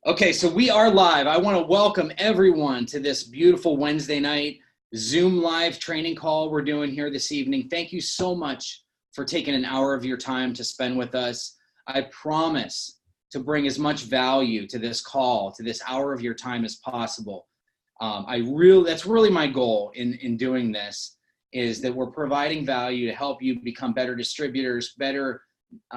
Okay, so we are live. I want to welcome everyone to this beautiful Wednesday night Zoom live training call we're doing here this evening. Thank you so much for taking an hour of your time to spend with us. I promise to bring as much value to this call, to this hour of your time as possible. That's really my goal in doing this, is that we're providing value to help you become better distributors, better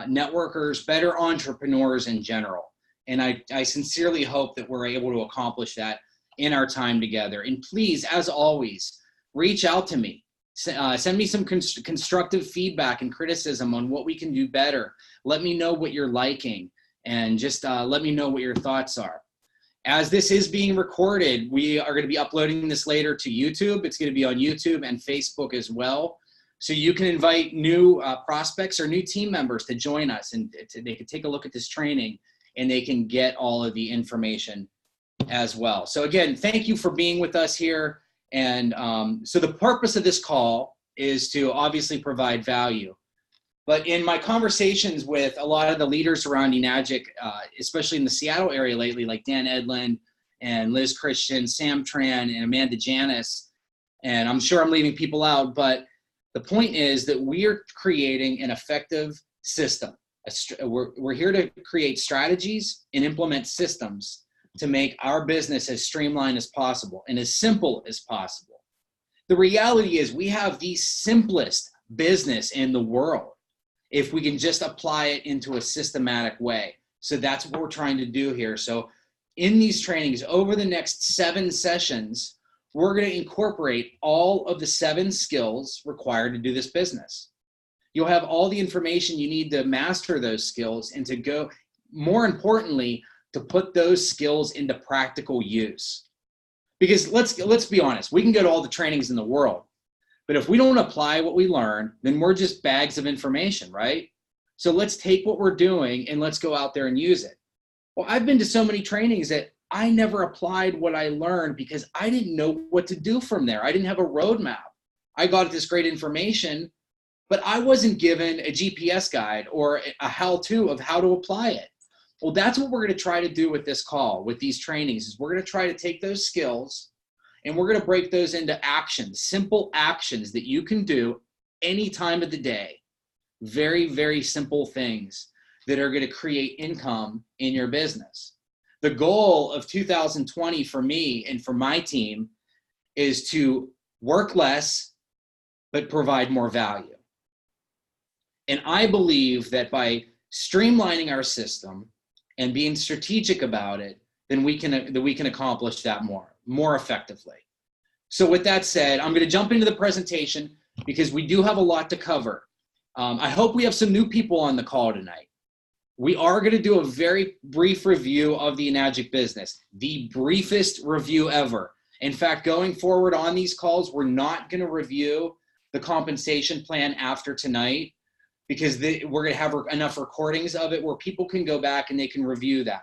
networkers, better entrepreneurs in general. And I sincerely hope that we're able to accomplish that in our time together. And please, as always, reach out to me. Send me some constructive feedback and criticism on what we can do better. Let me know what you're liking, and just let me know what your thoughts are. As this is being recorded, we are going to be uploading this later to YouTube. It's going to be on YouTube and Facebook as well. So you can invite new prospects or new team members to join us, and they can take a look at this training, and they can get all of the information as well. So again, thank you for being with us here. And so the purpose of this call is to obviously provide value. But in my conversations with a lot of the leaders around Enagic, especially in the Seattle area lately, like Dan Edlin and Liz Christian, Sam Tran, and Amanda Janis, and I'm sure I'm leaving people out, but the point is that we are creating an effective system. We're here to create strategies and implement systems to make our business as streamlined as possible and as simple as possible. The reality is we have the simplest business in the world if we can just apply it into a systematic way. So that's what we're trying to do here. So in these trainings, over the next 7 sessions, we're going to incorporate all of the 7 skills required to do this business. You'll have all the information you need to master those skills and to go, more importantly, to put those skills into practical use. Because let's be honest, we can go to all the trainings in the world, but if we don't apply what we learn, then we're just bags of information, right? So let's take what we're doing and let's go out there and use it. Well, I've been to so many trainings that I never applied what I learned because I didn't know what to do from there. I didn't have a roadmap. I got this great information, but I wasn't given a GPS guide or a how-to of how to apply it. Well, that's what we're going to try to do with this call, with these trainings, is we're going to try to take those skills and we're going to break those into actions, simple actions that you can do any time of the day. Very, very simple things that are going to create income in your business. The goal of 2020 for me and for my team is to work less, but provide more value. And I believe that by streamlining our system and being strategic about it, then we can accomplish that more effectively. So with that said, I'm going to jump into the presentation because we do have a lot to cover. I hope we have some new people on the call tonight. We are going to do a very brief review of the Enagic business, the briefest review ever. In fact, going forward on these calls, we're not going to review the compensation plan after tonight, because we're going to have enough recordings of it where people can go back and they can review that.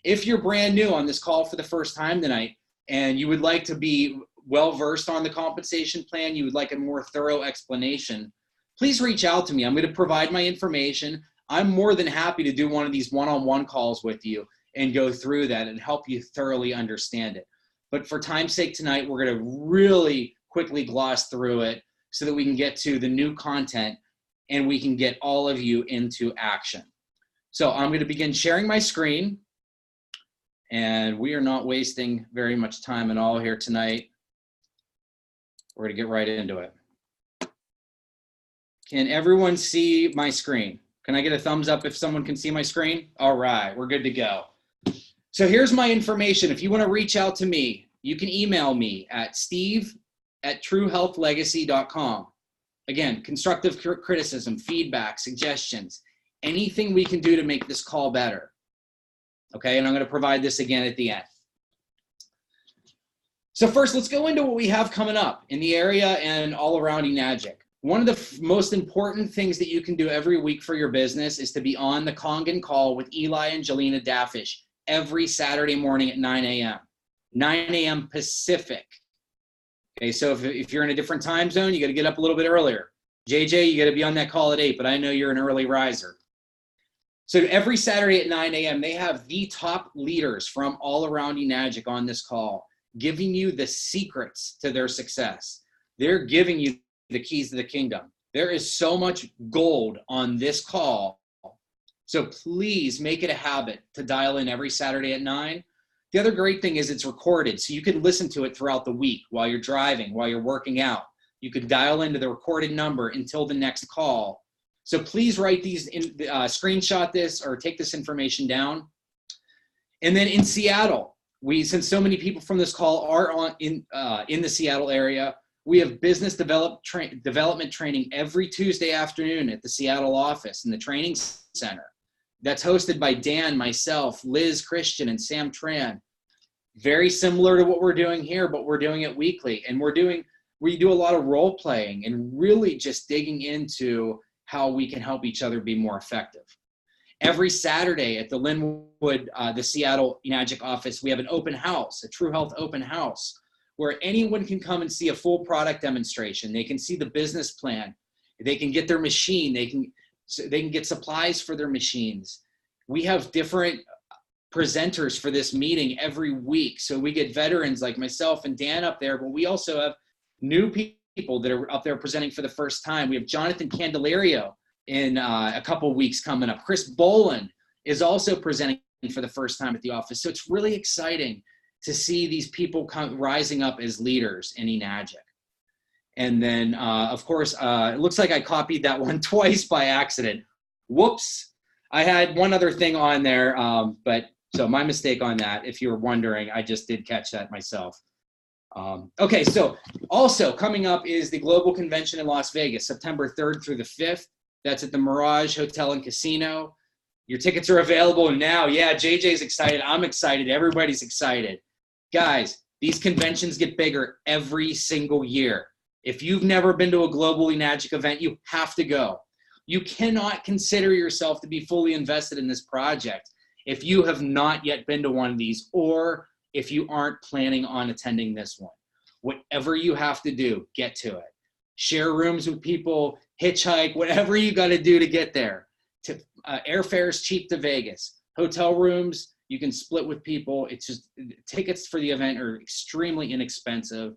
If you're brand new on this call for the first time tonight and you would like to be well-versed on the compensation plan, you would like a more thorough explanation, please reach out to me. I'm going to provide my information. I'm more than happy to do one of these one-on-one calls with you and go through that and help you thoroughly understand it. But for time's sake tonight, we're going to really quickly gloss through it so that we can get to the new content and we can get all of you into action. So I'm going to begin sharing my screen, and we are not wasting very much time at all here tonight. We're going to get right into it. Can everyone see my screen? Can I get a thumbs up if someone can see my screen? All right, we're good to go. So here's my information. If you want to reach out to me, you can email me at steve@truehealthlegacy.com. Again, constructive criticism, feedback, suggestions, anything we can do to make this call better. Okay, and I'm going to provide this again at the end. So first, let's go into what we have coming up in the area and all around Enagic. One of the most important things that you can do every week for your business is to be on the Kangen call with Eli and Jelena Dafish every Saturday morning at 9 a.m. 9 a.m. Pacific. Okay, so if you're in a different time zone, you got to get up a little bit earlier. JJ, you got to be on that call at 8, but I know you're an early riser. So every Saturday at 9 a.m., they have the top leaders from all around Enagic on this call, giving you the secrets to their success. They're giving you the keys to the kingdom. There is so much gold on this call. So please make it a habit to dial in every Saturday at 9. The other great thing is it's recorded, so you can listen to it throughout the week while you're driving, while you're working out. You could dial into the recorded number until the next call. So please write these, screenshot this or take this information down. And then in Seattle, since so many people from this call are in the Seattle area, we have business development training every Tuesday afternoon at the Seattle office in the training center. That's hosted by Dan, myself, Liz, Christian, and Sam Tran. Very similar to what we're doing here, but we're doing it weekly. And we do a lot of role playing and really just digging into how we can help each other be more effective. Every Saturday at the Linwood, the Seattle Enagic office, we have an open house, a True Health open house, where anyone can come and see a full product demonstration. They can see the business plan. They can get their machine. They can get supplies for their machines. We have different presenters for this meeting every week. So we get veterans like myself and Dan up there, but we also have new people that are up there presenting for the first time. We have Jonathan Candelario in a couple weeks coming up. Chris Boland is also presenting for the first time at the office. So it's really exciting to see these people rising up as leaders in Enagic. And then, of course, it looks like I copied that one twice by accident. Whoops. I had one other thing on there, so my mistake on that. If you were wondering, I just did catch that myself. Okay, so also coming up is the Global Convention in Las Vegas, September 3rd through the 5th. That's at the Mirage Hotel and Casino. Your tickets are available now. Yeah, JJ's excited. I'm excited. Everybody's excited. Guys, these conventions get bigger every single year. If you've never been to a Global Enagic event, you have to go. You cannot consider yourself to be fully invested in this project if you have not yet been to one of these, or if you aren't planning on attending this one. Whatever you have to do, get to it. Share rooms with people, hitchhike, whatever you got to do to get there. Airfare is cheap to Vegas. Hotel rooms, you can split with people. It's just, tickets for the event are extremely inexpensive.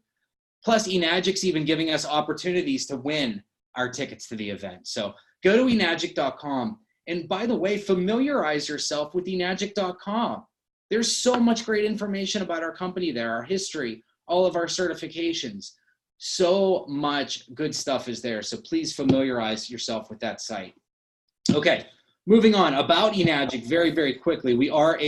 Plus, Enagic's even giving us opportunities to win our tickets to the event. So go to enagic.com. And by the way, familiarize yourself with enagic.com. There's so much great information about our company there, our history, all of our certifications. So much good stuff is there. So please familiarize yourself with that site. Okay, moving on. About Enagic, very, very quickly. We are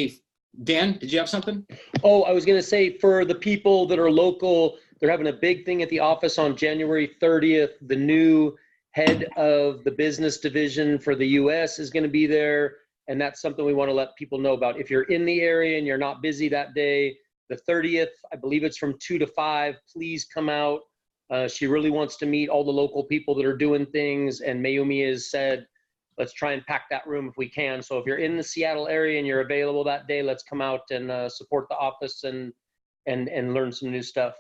Dan, did you have something? Oh, I was going to say, for the people that are local, they're having a big thing at the office on January 30th. The new head of the business division for the U.S. is going to be there. And that's something we want to let people know about. If you're in the area and you're not busy that day, the 30th, I believe it's from 2 to 5, please come out. She really wants to meet all the local people that are doing things. And Mayumi has said, let's try and pack that room if we can. So if you're in the Seattle area and you're available that day, let's come out and support the office and learn some new stuff.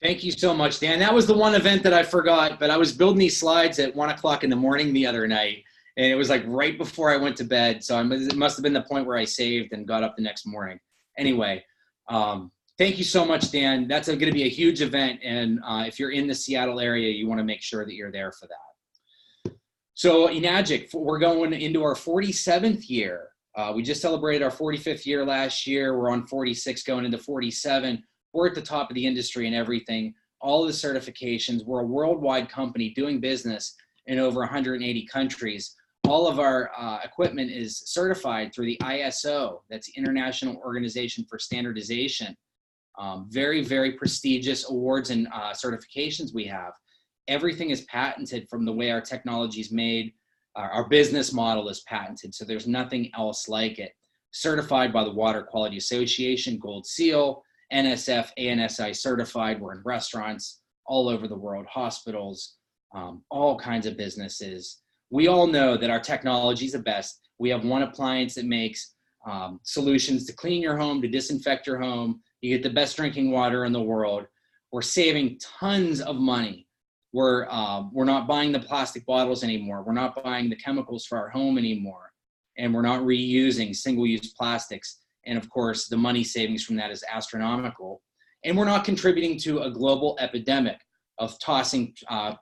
Thank you so much, Dan. That was the one event that I forgot, but I was building these slides at 1 o'clock in the morning the other night, and it was like right before I went to bed. So it must have been the point where I saved and got up the next morning. Anyway, thank you so much, Dan. That's going to be a huge event, and if you're in the Seattle area, you want to make sure that you're there for that. So Enagic, we're going into our 47th year. We just celebrated our 45th year last year. We're on 46, going into 47. We're at the top of the industry and everything, all of the certifications. We're a worldwide company doing business in over 180 countries. All of our equipment is certified through the ISO, that's the International Organization for Standardization. Very, very prestigious awards and certifications we have. Everything is patented from the way our technology is made. Our business model is patented, so there's nothing else like it. Certified by the Water Quality Association, Gold Seal, NSF, ANSI certified. We're in restaurants all over the world, hospitals, all kinds of businesses. We all know that our technology is the best. We have one appliance that makes solutions to clean your home, to disinfect your home. You get the best drinking water in the world. We're saving tons of money. We're not buying the plastic bottles anymore. We're not buying the chemicals for our home anymore. and we're not reusing single-use plastics. And of course, the money savings from that is astronomical. And we're not contributing to a global epidemic of tossing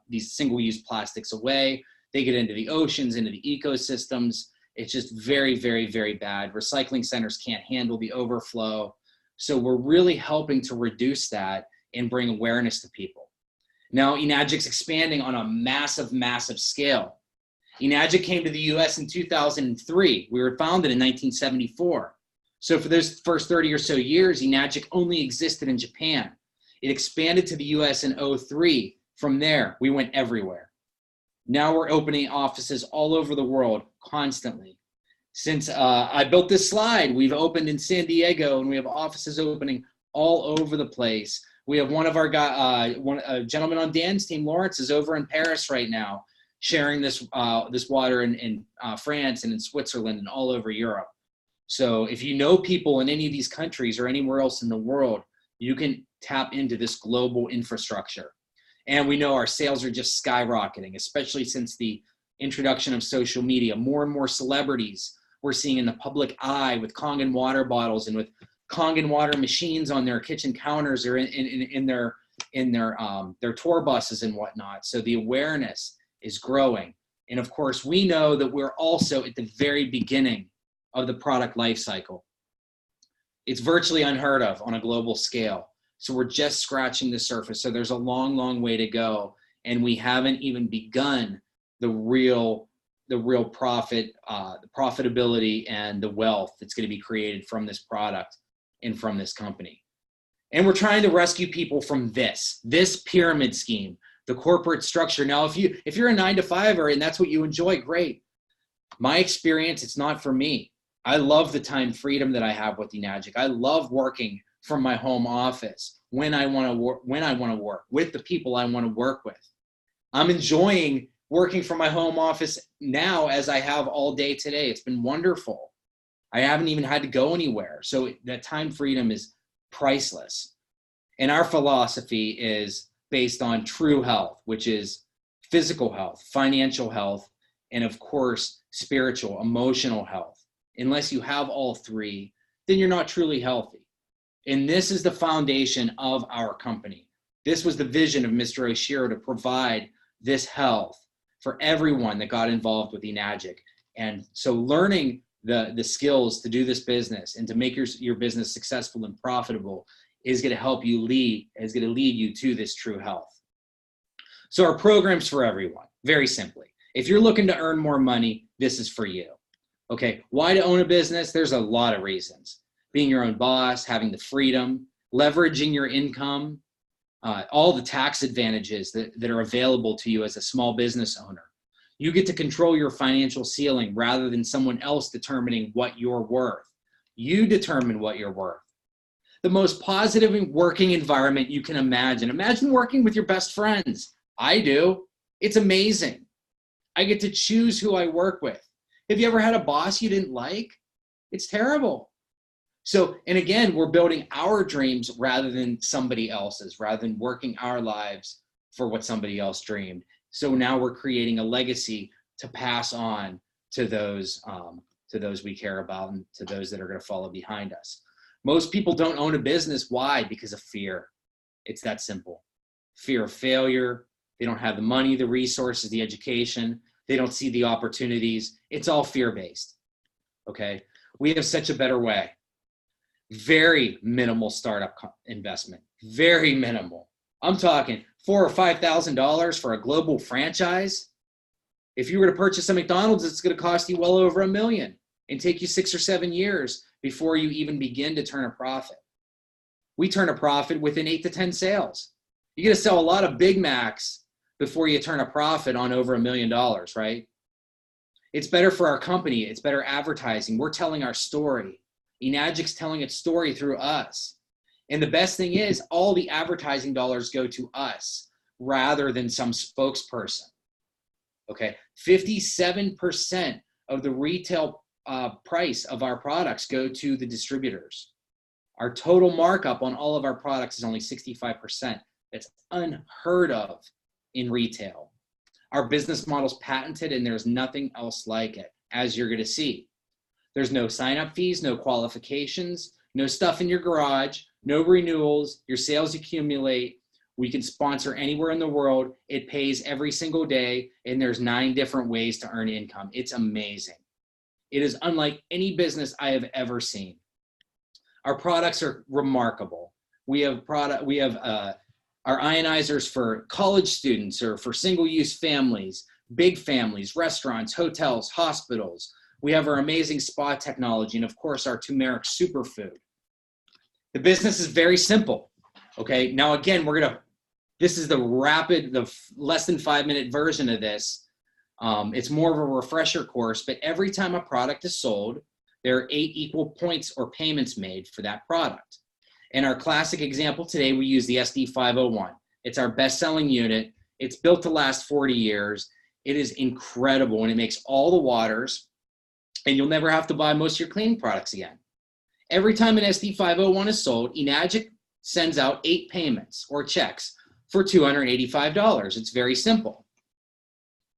these single-use plastics away. They get into the oceans, into the ecosystems. It's just very, very, very bad. Recycling centers can't handle the overflow. So we're really helping to reduce that and bring awareness to people. Now, Enagic's expanding on a massive, massive scale. Enagic came to the US in 2003. We were founded in 1974. So for those first 30 or so years, Enagic only existed in Japan. It expanded to the US in 2003. From there, we went everywhere. Now we're opening offices all over the world constantly. Since I built this slide, we've opened in San Diego, and we have offices opening all over the place. We have one of our a gentleman on Dan's team, Lawrence, is over in Paris right now, sharing this water in France and in Switzerland and all over Europe. So if you know people in any of these countries or anywhere else in the world, you can tap into this global infrastructure. And we know our sales are just skyrocketing, especially since the introduction of social media. More and more celebrities we're seeing in the public eye with Kangen water bottles and with Kangen water machines on their kitchen counters or in their tour buses and whatnot. So the awareness is growing. And of course, we know that we're also at the very beginning of the product life cycle. It's virtually unheard of on a global scale. So we're just scratching the surface. So there's a long, long way to go. And we haven't even begun the real profit, the profitability and the wealth that's going to be created from this product and from this company. And we're trying to rescue people from this pyramid scheme, the corporate structure. Now, if you're a 9-to-5er and that's what you enjoy, great. My experience, it's not for me. I love the time freedom that I have with Enagic. I love working from my home office when I want to work with the people I want to work with. I'm enjoying working from my home office now as I have all day today. It's been wonderful. I haven't even had to go anywhere. So that time freedom is priceless. And our philosophy is based on true health, which is physical health, financial health, and of course, spiritual, emotional health. Unless you have all three, then you're not truly healthy. And this is the foundation of our company. This was the vision of Mr. Oshiro, to provide this health for everyone that got involved with Enagic. And so learning the skills to do this business and to make your business successful and profitable is going to help you lead you to this true health. So our program's for everyone, very simply. If you're looking to earn more money, this is for you. Okay, why to own a business? There's a lot of reasons. Being your own boss, having the freedom, leveraging your income, all the tax advantages that are available to you as a small business owner. You get to control your financial ceiling rather than someone else determining what you're worth. You determine what you're worth. The most positive working environment you can imagine. Imagine working with your best friends. I do. It's amazing. I get to choose who I work with. Have you ever had a boss you didn't like? It's terrible. So, and again, we're building our dreams rather than somebody else's, rather than working our lives for what somebody else dreamed. So now we're creating a legacy to pass on to those we care about and to those that are going to follow behind us. Most people don't own a business. Why? Because of fear. It's that simple. Fear of failure. They don't have the money, the resources, the education. They don't see the opportunities. It's all fear-based. Okay. We have such a better way. Very minimal startup investment. Very minimal. I'm talking $4,000 or $5,000 for a global franchise. If you were to purchase a McDonald's, it's going to cost you well over $1 million and take you 6 or 7 years before you even begin to turn a profit. We turn a profit within 8 to 10 sales. You got to sell a lot of Big Macs before you turn a profit on over $1 million, right? It's better for our company. It's better advertising. We're telling our story. Enagic's telling its story through us. And the best thing is all the advertising dollars go to us rather than some spokesperson. Okay, 57% of the retail price of our products go to the distributors. Our total markup on all of our products is only 65%. That's unheard of in retail. Our business model's patented and there's nothing else like it, as you're going to see. There's no sign-up fees, no qualifications, no stuff in your garage, no renewals. Your sales accumulate. We can sponsor anywhere in the world. It pays every single day, and there's 9 different ways to earn income. It's amazing. It is unlike any business I have ever seen. Our products are remarkable. We have our ionizers for college students or for single-use families, big families, restaurants, hotels, hospitals. We have our amazing spa technology, and of course, our turmeric superfood. The business is very simple. Okay, now again, this is the less than 5-minute version of this. It's more of a refresher course, but every time a product is sold, there are 8 equal points or payments made for that product. In our classic example today, we use the SD501. It's our best-selling unit. It's built to last 40 years. It is incredible, and it makes all the waters, and you'll never have to buy most of your cleaning products again. Every time an SD501 is sold, Enagic sends out 8 payments or checks for $285. It's very simple.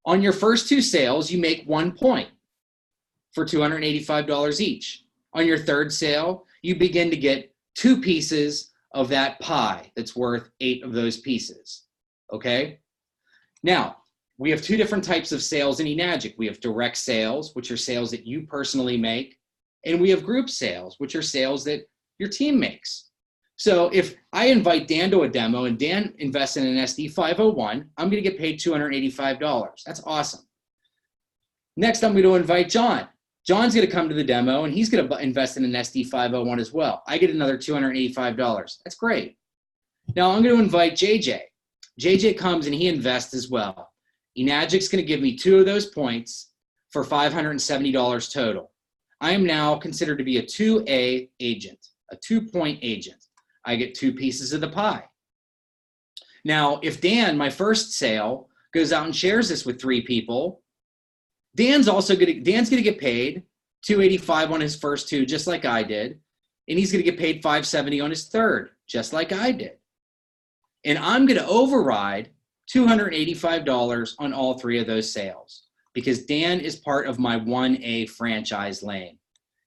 On your first 2 sales, you make 1 point for $285 each. On your third sale, you begin to get 2 pieces of that pie that's worth 8 of those pieces, okay? Now, we have 2 different types of sales in Enagic. We have direct sales, which are sales that you personally make, and we have group sales, which are sales that your team makes. So if I invite Dan to a demo and Dan invests in an SD501, I'm gonna get paid $285. That's awesome. Next, I'm going to invite John. John's going to come to the demo, and he's going to invest in an SD501 as well. I get another $285. That's great. Now I'm going to invite JJ. JJ comes and he invests as well. Enagic's going to give me 2 of those points for $570 total. I am now considered to be a 2A agent, a 2-point agent. I get 2 pieces of the pie. Now, if Dan, my first sale, goes out and shares this with 3 people, Dan's going to get paid $285 on his first 2, just like I did, and he's going to get paid $570 on his third, just like I did. And I'm going to override $285 on all 3 of those sales because Dan is part of my 1A franchise lane.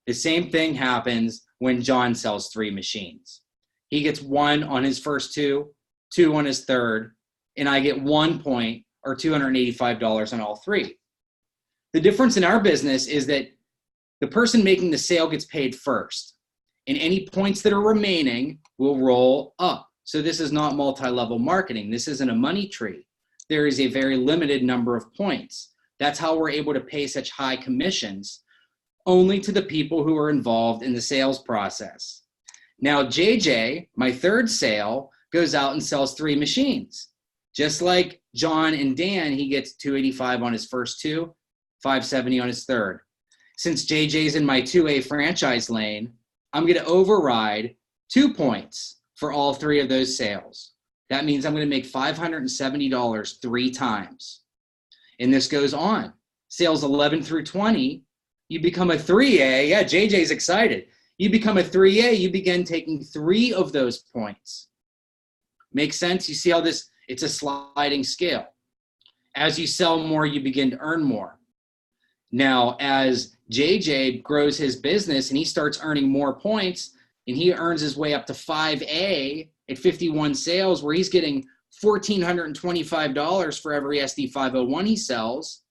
The same thing happens when John sells 3 machines. He gets 1 on his first 2, 2 on his third, and I get 1 point or $285 on all 3. The difference in our business is that the person making the sale gets paid first, and any points that are remaining will roll up. So this is not multi-level marketing. This isn't a money tree. There is a very limited number of points. That's how we're able to pay such high commissions only to the people who are involved in the sales process. Now, JJ, my third sale, goes out and sells 3 machines. Just like John and Dan, he gets $285 on his first 2, $570 on his third. Since JJ's in my 2A franchise lane, I'm going to override 2 points for all 3 of those sales. That means I'm going to make $570 3 times. And this goes on. Sales 11 through 20, you become a 3A. Yeah, JJ's excited. You become a 3A, you begin taking 3 of those points. Makes sense? You see how it's a sliding scale. As you sell more, you begin to earn more. Now, as JJ grows his business and he starts earning more points, and he earns his way up to 5A at 51 sales, where he's getting $1,425 for every SD501 he sells,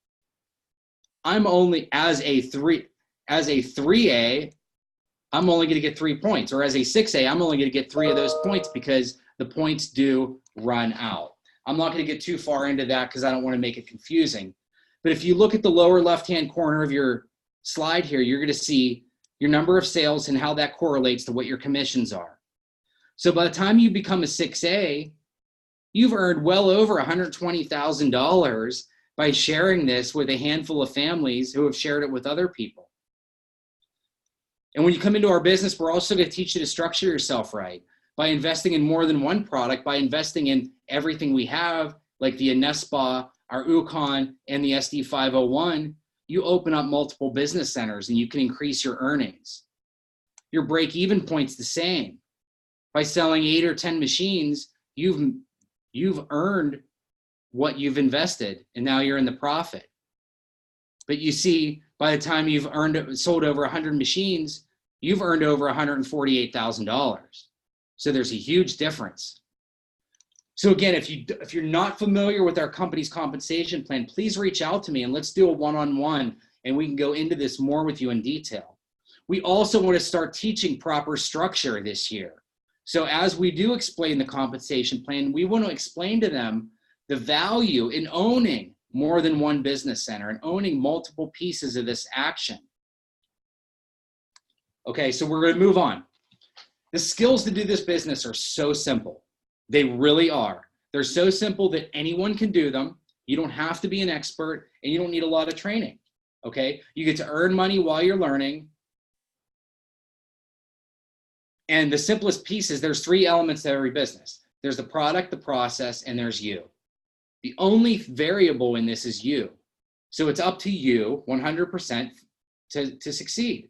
I'm only, as a 3A, I'm only going to get 3 points. Or as a 6A, I'm only going to get 3 of those points because the points do run out. I'm not going to get too far into that because I don't want to make it confusing. But if you look at the lower left-hand corner of your slide here, you're going to see your number of sales and how that correlates to what your commissions are. So by the time you become a 6A, you've earned well over $120,000 by sharing this with a handful of families who have shared it with other people. And when you come into our business, we're also going to teach you to structure yourself right by investing in more than one product, by investing in everything we have, like the Anespa, our Ukon, and the SD501. You open up multiple business centers and you can increase your earnings. Your break-even point's the same. By selling 8 or 10 machines, you've earned what you've invested, and now you're in the profit. But you see, By the time you've sold over 100 machines, you've earned over $148,000. So there's a huge difference. So again, if you're not familiar with our company's compensation plan, please reach out to me and let's do a one-on-one and we can go into this more with you in detail. We also want to start teaching proper structure this year. So as we do explain the compensation plan, we want to explain to them the value in owning more than one business center and owning multiple pieces of this action. Okay, so we're going to move on. The skills to do this business are so simple. They really are. They're so simple that anyone can do them. You don't have to be an expert and you don't need a lot of training. Okay, you get to earn money while you're learning. And the simplest piece is there's 3 elements to every business. There's the product, the process, and there's you. The only variable in this is you. So it's up to you 100% to succeed.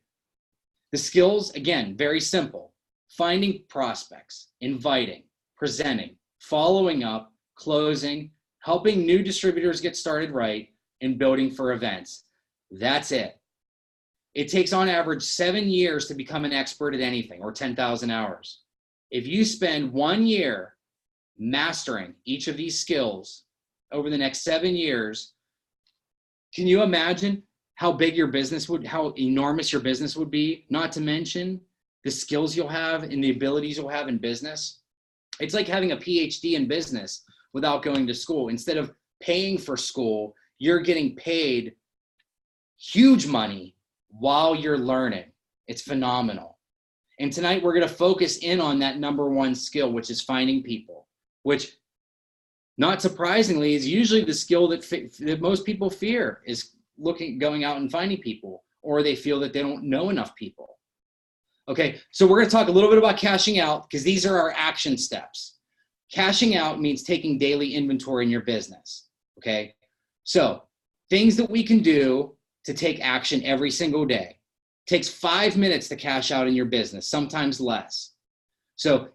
The skills, again, very simple. Finding prospects, inviting, presenting, following up, closing, helping new distributors get started right, and building for events. That's it. It takes on average 7 years to become an expert at anything, or 10,000 hours. If you spend 1 year mastering each of these skills over the next 7 years, can you imagine how big your business how enormous your business would be? Not to mention the skills you'll have and the abilities you'll have in business. It's like having a PhD in business without going to school. Instead of paying for school, you're getting paid huge money while you're learning. It's phenomenal. And tonight we're going to focus in on that number 1 skill, which is finding people, which not surprisingly is usually the skill that most people fear, is going out and finding people, or they feel that they don't know enough people. Okay, so we're going to talk a little bit about cashing out because these are our action steps. Cashing out means taking daily inventory in your business. Okay, so things that we can do to take action every single day. It takes 5 minutes to cash out in your business, sometimes less. So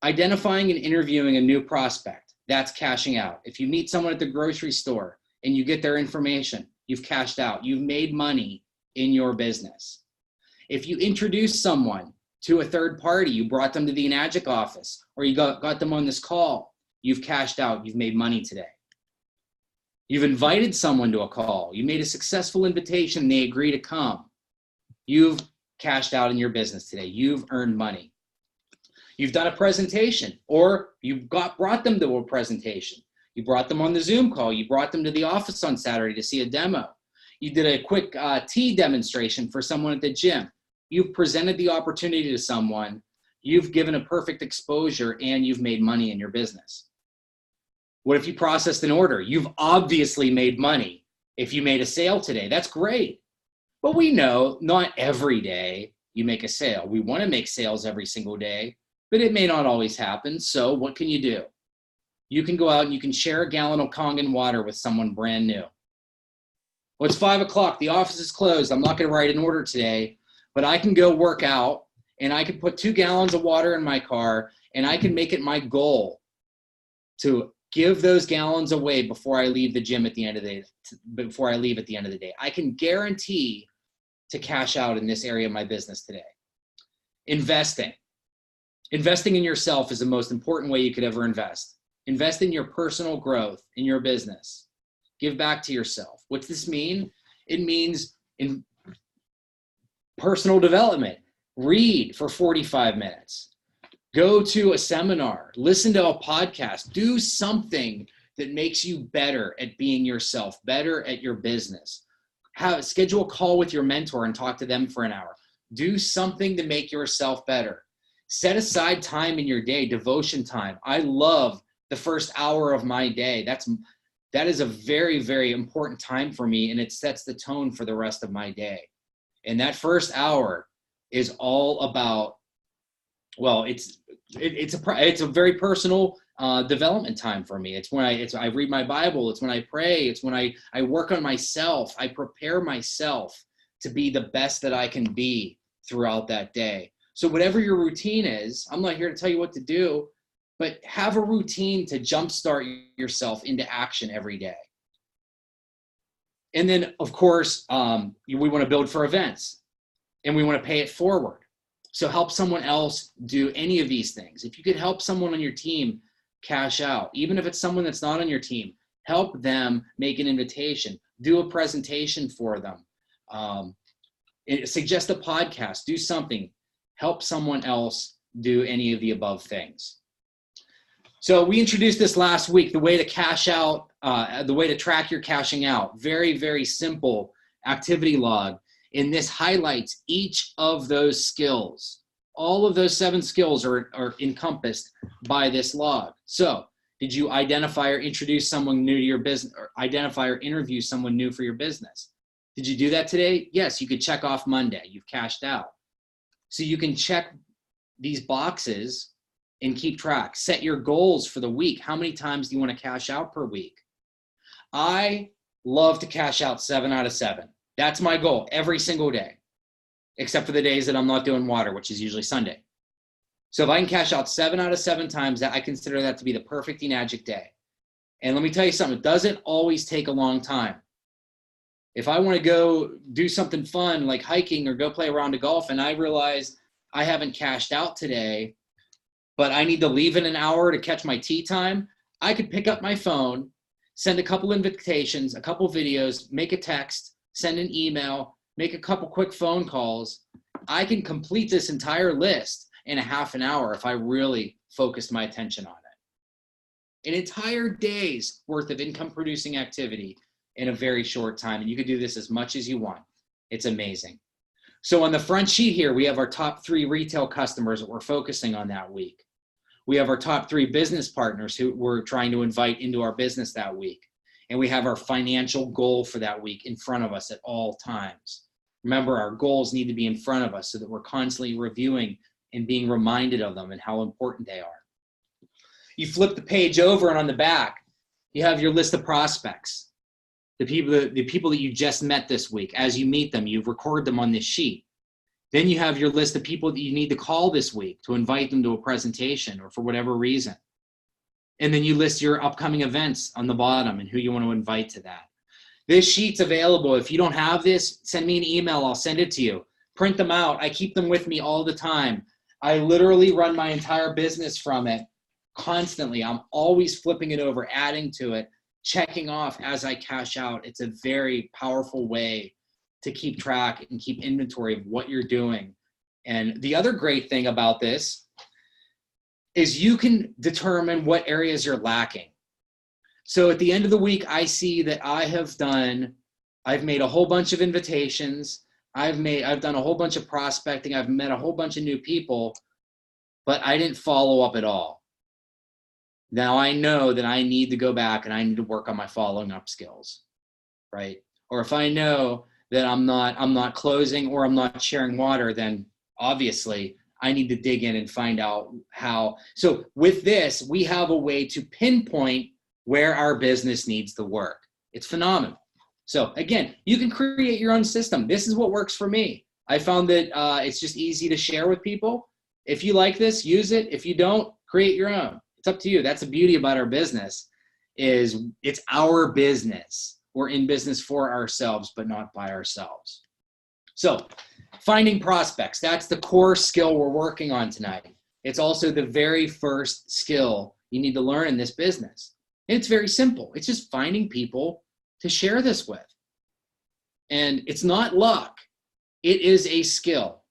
identifying and interviewing a new prospect, that's cashing out. If you meet someone at the grocery store and you get their information, you've cashed out. You've made money in your business. If you introduce someone to a third party, you brought them to the Enagic office, or you got them on this call, you've cashed out. You've made money today. You've invited someone to a call. You made a successful invitation and they agree to come. You've cashed out in your business today. You've earned money. You've done a presentation, or you brought them to a presentation. You brought them on the Zoom call. You brought them to the office on Saturday to see a demo. You did a quick tea demonstration for someone at the gym. You've presented the opportunity to someone. You've given a perfect exposure and you've made money in your business. What if you processed an order? You've obviously made money. If you made a sale today, that's great. But we know not every day you make a sale. We want to make sales every single day, but it may not always happen. So what can you do? You can go out and you can share a gallon of Kangen water with someone brand new. Well, it's 5 o'clock. The office is closed. I'm not going to write an order today, but I can go work out and I can put 2 gallons of water in my car and I can make it my goal to give those gallons away before I leave the gym at the end of the day, before I leave at the end of the day. I can guarantee to cash out in this area of my business today. Investing. Investing in yourself is the most important way you could ever invest. Invest in your personal growth in your business. Give back to yourself. What's this mean? It means in personal development. Read for 45 minutes. Go to a seminar, listen to a podcast, do something that makes you better at being yourself, better at your business. Schedule a call with your mentor and talk to them for an hour. Do something to make yourself better. Set aside time in your day, devotion time. I love the first hour of my day. That is a very, very important time for me, and it sets the tone for the rest of my day. And that first hour is all about, well, it's a very personal development time for me. It's when I read my Bible. It's when I pray. It's when I work on myself. I prepare myself to be the best that I can be throughout that day. So whatever your routine is, I'm not here to tell you what to do, but have a routine to jumpstart yourself into action every day. And then, of course, we want to build for events and we want to pay it forward. So help someone else do any of these things. If you could help someone on your team cash out, even if it's someone that's not on your team, help them make an invitation, do a presentation for them, suggest a podcast, do something, help someone else do any of the above things. So we introduced this last week, the way to cash out, the way to track your cashing out. Very, very simple activity log. And this highlights each of those skills. All of those 7 skills are encompassed by this log. So did you identify or introduce someone new to your business, or identify or interview someone new for your business? Did you do that today? Yes, you could check off Monday. You've cashed out. So you can check these boxes and keep track. Set your goals for the week. How many times do you want to cash out per week? I love to cash out 7 out of 7. That's my goal every single day, except for the days that I'm not doing water, which is usually Sunday. So if I can cash out 7 out of 7 times, that I consider that to be the perfect Enagic day. And let me tell you something, it doesn't always take a long time. If I want to go do something fun like hiking or go play a round of golf and I realize I haven't cashed out today, but I need to leave in an hour to catch my tea time, I could pick up my phone, send a couple invitations, a couple videos, make a text, send an email, make a couple quick phone calls. I can complete this entire list in a half an hour if I really focused my attention on it. An entire day's worth of income producing activity in a very short time. And you could do this as much as you want. It's amazing. So on the front sheet here, we have our top 3 retail customers that we're focusing on that week. We have our top 3 business partners who we're trying to invite into our business that week. And we have our financial goal for that week in front of us at all times. Remember, our goals need to be in front of us so that we're constantly reviewing and being reminded of them and how important they are. You flip the page over, and on the back, you have your list of prospects. The people that you just met this week. As you meet them, you record them on this sheet. Then you have your list of people that you need to call this week to invite them to a presentation or for whatever reason. And then you list your upcoming events on the bottom and who you want to invite to that. This sheet's available. If you don't have this, send me an email. I'll send it to you. Print them out. I keep them with me all the time. I literally run my entire business from it constantly. I'm always flipping it over, adding to it, checking off as I cash out. It's a very powerful way to keep track and keep inventory of what you're doing. And the other great thing about this is you can determine what areas you're lacking. So at the end of the week, I see that I've made a whole bunch of invitations. I've done a whole bunch of prospecting. I've met a whole bunch of new people, but I didn't follow up at all. Now I know that I need to go back and I need to work on my following up skills, right? Or if I know that I'm not closing or I'm not sharing water, then obviously I need to dig in and find out how. So with this, we have a way to pinpoint where our business needs the work. It's phenomenal. So again, you can create your own system. This is what works for me. I found that it's just easy to share with people. If you like this, use it. If you don't, create your own. It's up to you. That's the beauty about our business, is it's our business. We're in business for ourselves, but not by ourselves. So finding prospects, that's the core skill we're working on tonight. It's also the very first skill you need to learn in this business. And it's very simple. It's just finding people to share this with. And it's not luck. It is a skill.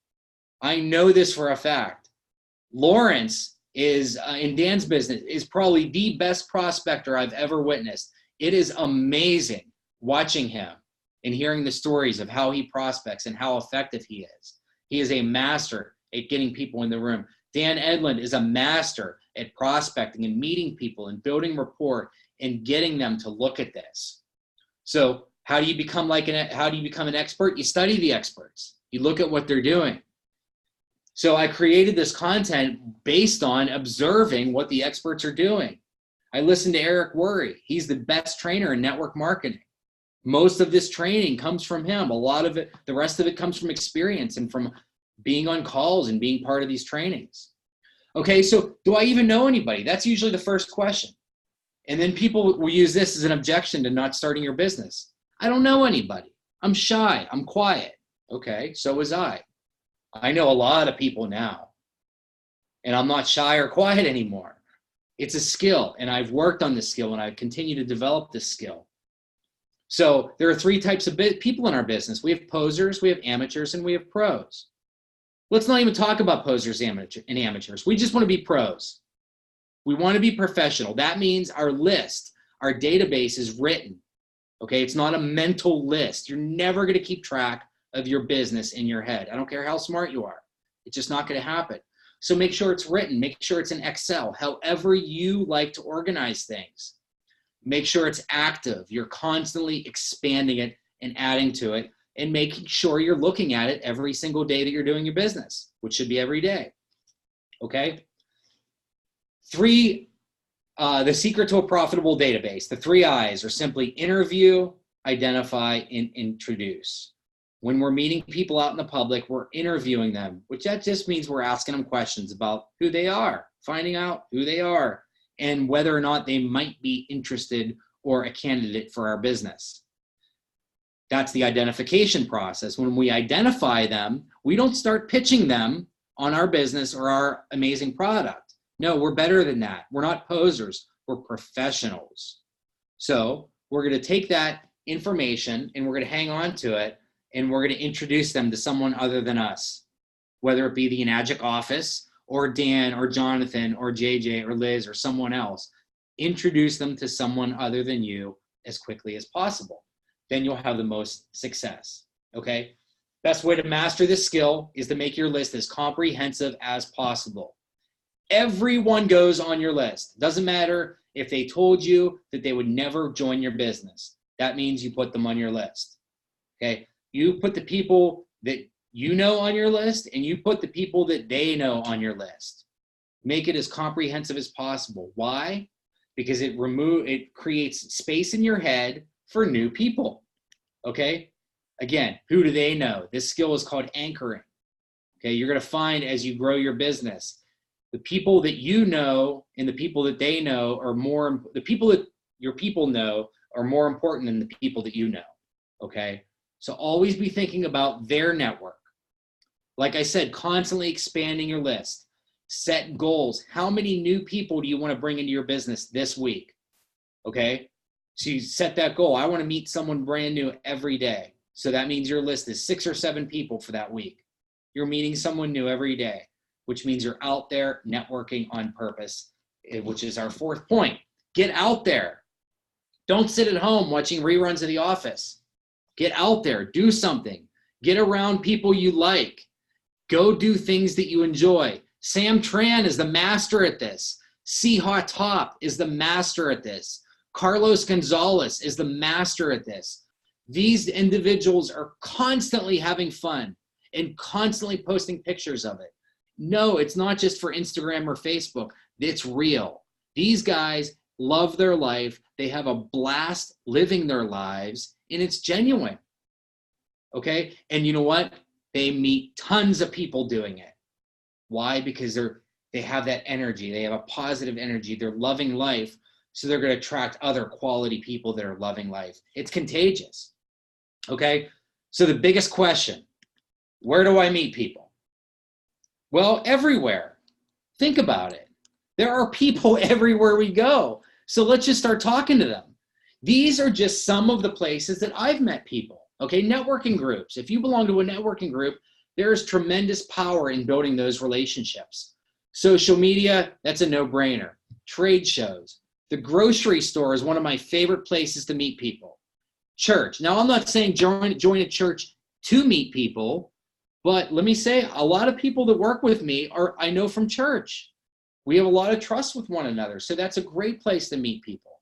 I know this for a fact. Lawrence is in Dan's business is probably the best prospector I've ever witnessed. It is amazing watching him and hearing the stories of how he prospects and how effective he is. He is a master at getting people in the room. Dan Edlund is a master at prospecting and meeting people and building rapport and getting them to look at this. So how do you become an expert? You study the experts. You look at what they're doing. So I created this content based on observing what the experts are doing. I listened to Eric Worre. He's the best trainer in network marketing. Most of this training comes from him. A lot of it, the rest of it comes from experience and from being on calls and being part of these trainings. Okay, so do I even know anybody? That's usually the first question. And then people will use this as an objection to not starting your business. I don't know anybody. I'm shy. I'm quiet. Okay, so was I. I know a lot of people now, and I'm not shy or quiet anymore. It's a skill, and I've worked on this skill, and I continue to develop this skill. So there are three types of people in our business. We have posers, we have amateurs, and we have pros. Let's not even talk about posers and amateurs. We just want to be pros. We want to be professional. That means our list, our database is written. Okay, it's not a mental list. You're never going to keep track of your business in your head. I don't care how smart you are. It's just not going to happen. So make sure it's written. Make sure it's in Excel, however you like to organize things. Make sure it's active. You're constantly expanding it and adding to it and making sure you're looking at it every single day that you're doing your business, which should be every day. Okay? The secret to a profitable database, the 3 I's are simply interview, identify, and introduce. When we're meeting people out in the public, we're interviewing them, which that just means we're asking them questions about who they are, finding out who they are, and whether or not they might be interested or a candidate for our business. That's the identification process. When we identify them, we don't start pitching them on our business or our amazing product. No, we're better than that. We're not posers, we're professionals. So we're going to take that information and we're going to hang on to it, and we're going to introduce them to someone other than us, whether it be the Enagic office or Dan or Jonathan or JJ or Liz or someone else. Introduce them to someone other than you as quickly as possible. Then you'll have the most success, okay? Best way to master this skill is to make your list as comprehensive as possible. Everyone goes on your list. Doesn't matter if they told you that they would never join your business. That means you put them on your list, okay? You put the people that you know on your list, and you put the people that they know on your list. Make it as comprehensive as possible. Why? Because it creates space in your head for new people. Okay? Again, who do they know? This skill is called anchoring. Okay, you're going to find as you grow your business, the people that you know and the people that they know are more, the people that your people know are more important than the people that you know. Okay? So always be thinking about their network. Like I said, constantly expanding your list. Set goals. How many new people do you want to bring into your business this week? Okay? So you set that goal. I want to meet someone brand new every day. So that means your list is 6 or 7 people for that week. You're meeting someone new every day, which means you're out there networking on purpose, which is our 4th point. Get out there. Don't sit at home watching reruns of The Office. Get out there. Do something. Get around people you like. Go do things that you enjoy. Sam Tran is the master at this. Siha Top is the master at this. Carlos Gonzalez is the master at this. These individuals are constantly having fun and constantly posting pictures of it. No, it's not just for Instagram or Facebook. It's real. These guys love their life. They have a blast living their lives, and it's genuine. Okay? And you know what? They meet tons of people doing it. Why? Because they have that energy. They have a positive energy. They're loving life. So they're going to attract other quality people that are loving life. It's contagious. Okay? So the biggest question, where do I meet people? Well, everywhere. Think about it. There are people everywhere we go. So let's just start talking to them. These are just some of the places that I've met people. Okay, networking groups. If you belong to a networking group, there's tremendous power in building those relationships. Social media, that's a no-brainer. Trade shows. The grocery store is one of my favorite places to meet people. Church. Now, I'm not saying join a church to meet people, but let me say a lot of people that work with me I know from church. We have a lot of trust with one another, so that's a great place to meet people.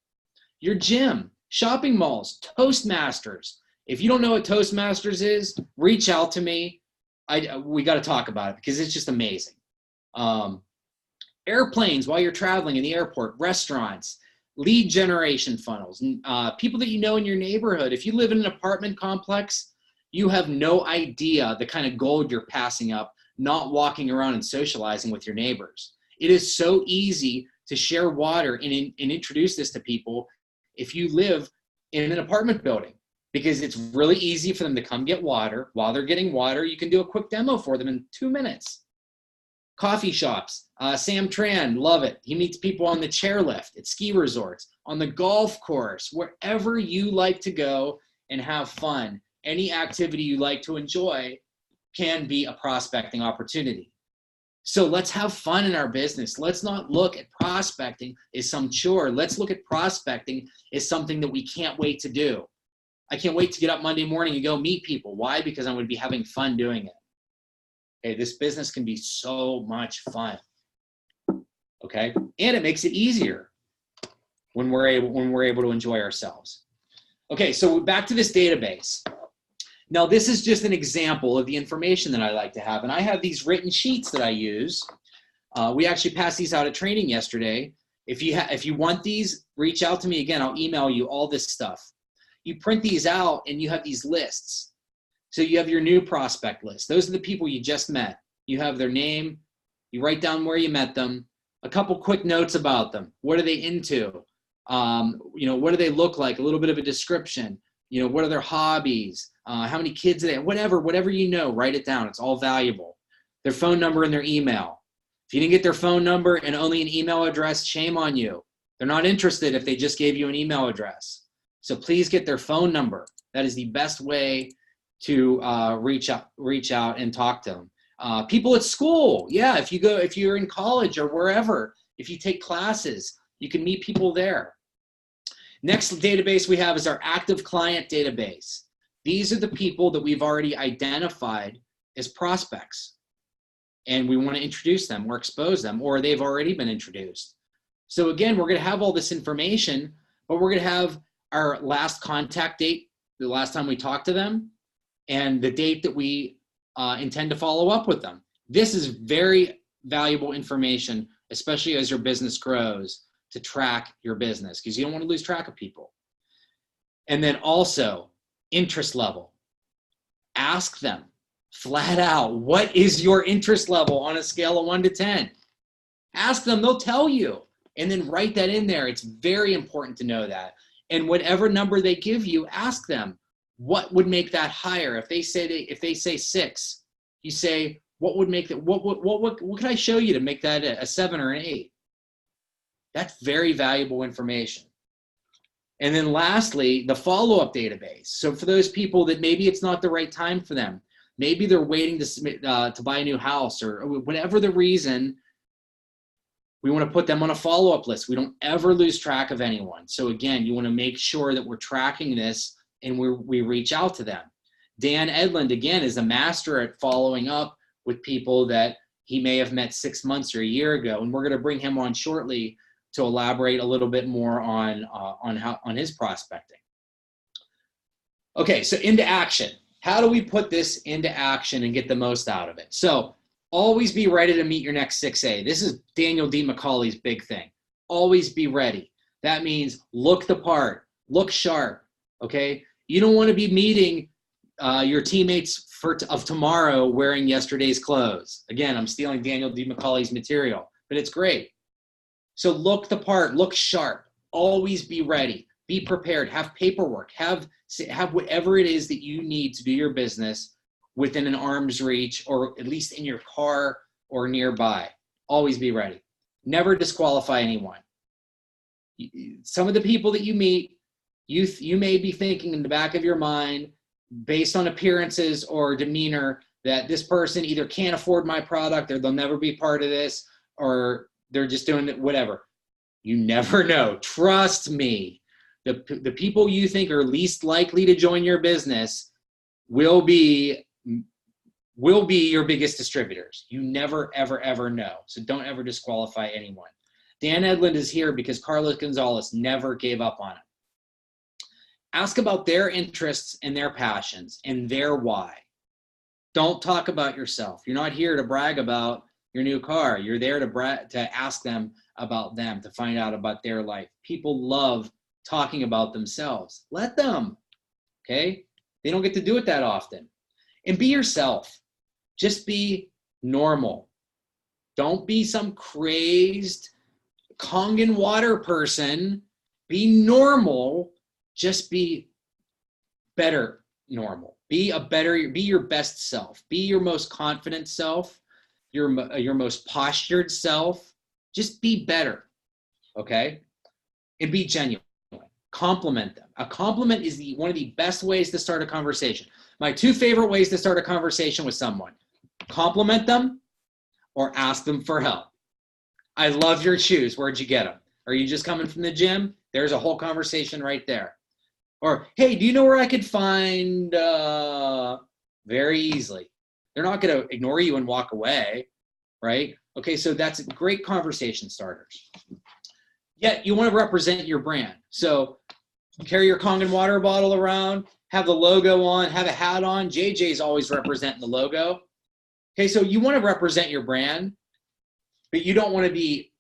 Your gym, shopping malls, Toastmasters. If you don't know what Toastmasters is, reach out to me. We got to talk about it because it's just amazing. Airplanes while you're traveling in the airport, restaurants, lead generation funnels, people that you know in your neighborhood. If you live in an apartment complex, you have no idea the kind of gold you're passing up not walking around and socializing with your neighbors. It is so easy to share water and introduce this to people if you live in an apartment building. because it's really easy for them to come get water. While they're getting water, you can do a quick demo for them in 2 minutes. Coffee shops. Sam Tran, love it. He meets people on the chairlift, at ski resorts, on the golf course, wherever you like to go and have fun. Any activity you like to enjoy can be a prospecting opportunity. So let's have fun in our business. Let's not look at prospecting as some chore. Let's look at prospecting as something that we can't wait to do. I can't wait to get up Monday morning and go meet people. Why? Because I'm going to be having fun doing it. Okay, this business can be so much fun. Okay, and it makes it easier when we're able to enjoy ourselves. Okay, so back to this database. Now, this is just an example of the information that I like to have, and I have these written sheets that I use. We actually passed these out at training yesterday. If you want these, reach out to me again. I'll email you all this stuff. You print these out, and you have these lists. So you have your new prospect list. Those are the people you just met. You have their name. You write down where you met them. A couple quick notes about them. What are they into? What do they look like? A little bit of a description. What are their hobbies? How many kids do they have? Whatever you know, write it down. It's all valuable. Their phone number and their email. If you didn't get their phone number and only an email address, shame on you. They're not interested if they just gave you an email address. So please get their phone number. That is the best way to reach out and talk to them. People at school, yeah, if you're in college or wherever, if you take classes, you can meet people there. Next database we have is our active client database. These are the people that we've already identified as prospects, and we want to introduce them or expose them, or they've already been introduced. So again, we're going to have all this information, but we're going to have our last contact date, the last time we talked to them, and the date that we intend to follow up with them. This is very valuable information, especially as your business grows, to track your business, because you don't want to lose track of people. And then also interest level. Ask them flat out, what is your interest level on a scale of 1 to 10? Ask them, they'll tell you. And then write that in there. It's very important to know that. And whatever number they give you, ask them, what would make that higher? If they say 6, you say, what would make that, what can I show you to make that a 7 or an 8? That's very valuable information. And then lastly, the follow-up database. So for those people that maybe it's not the right time for them, maybe they're waiting to buy a new house, or whatever the reason, we want to put them on a follow-up list. We don't ever lose track of anyone. So again, you want to make sure that we're tracking this and we reach out to them. Dan Edlund, again, is a master at following up with people that he may have met 6 months or a year ago. And we're going to bring him on shortly to elaborate a little bit more on his prospecting. Okay, so into action. How do we put this into action and get the most out of it? So always be ready to meet your next 6A. This is Daniel D. McCauley's big thing. Always be ready. That means look the part, look sharp, okay? You don't want to be meeting your teammates of tomorrow wearing yesterday's clothes. Again, I'm stealing Daniel D. McCauley's material, but it's great. So look the part, look sharp, always be ready, be prepared, have paperwork, have whatever it is that you need to do your business within an arm's reach, or at least in your car or nearby. Always be ready. Never disqualify anyone. Some of the people that you meet, you may be thinking in the back of your mind, based on appearances or demeanor, that this person either can't afford my product, or they'll never be part of this, or they're just doing it, whatever. You never know. Trust me. The people you think are least likely to join your business will be your biggest distributors. You never, ever, ever know. So don't ever disqualify anyone. Dan Edlund is here because Carlos Gonzalez never gave up on him. Ask about their interests and their passions and their why. Don't talk about yourself. You're not here to brag about your new car. You're there to ask them about them, to find out about their life. People love talking about themselves. Let them, okay? They don't get to do it that often. And be yourself. Just be normal. Don't be some crazed Kangen water person. Be normal. Just be better normal. Be your best self. Be your most confident self, your most postured self. Just be better, okay? And be genuine. Compliment them. A compliment is one of the best ways to start a conversation. My two favorite ways to start a conversation with someone: compliment them or ask them for help. I love your shoes. Where'd you get them? Are you just coming from the gym? There's a whole conversation right there. Or, hey, do you know where I could find, very easily. They're not going to ignore you and walk away, right? Okay, so that's great conversation starters. Yet you want to represent your brand. So carry your Kangen water bottle around, have the logo on, have a hat on. JJ's always representing the logo. Okay, so you want to represent your brand, but you don't want to be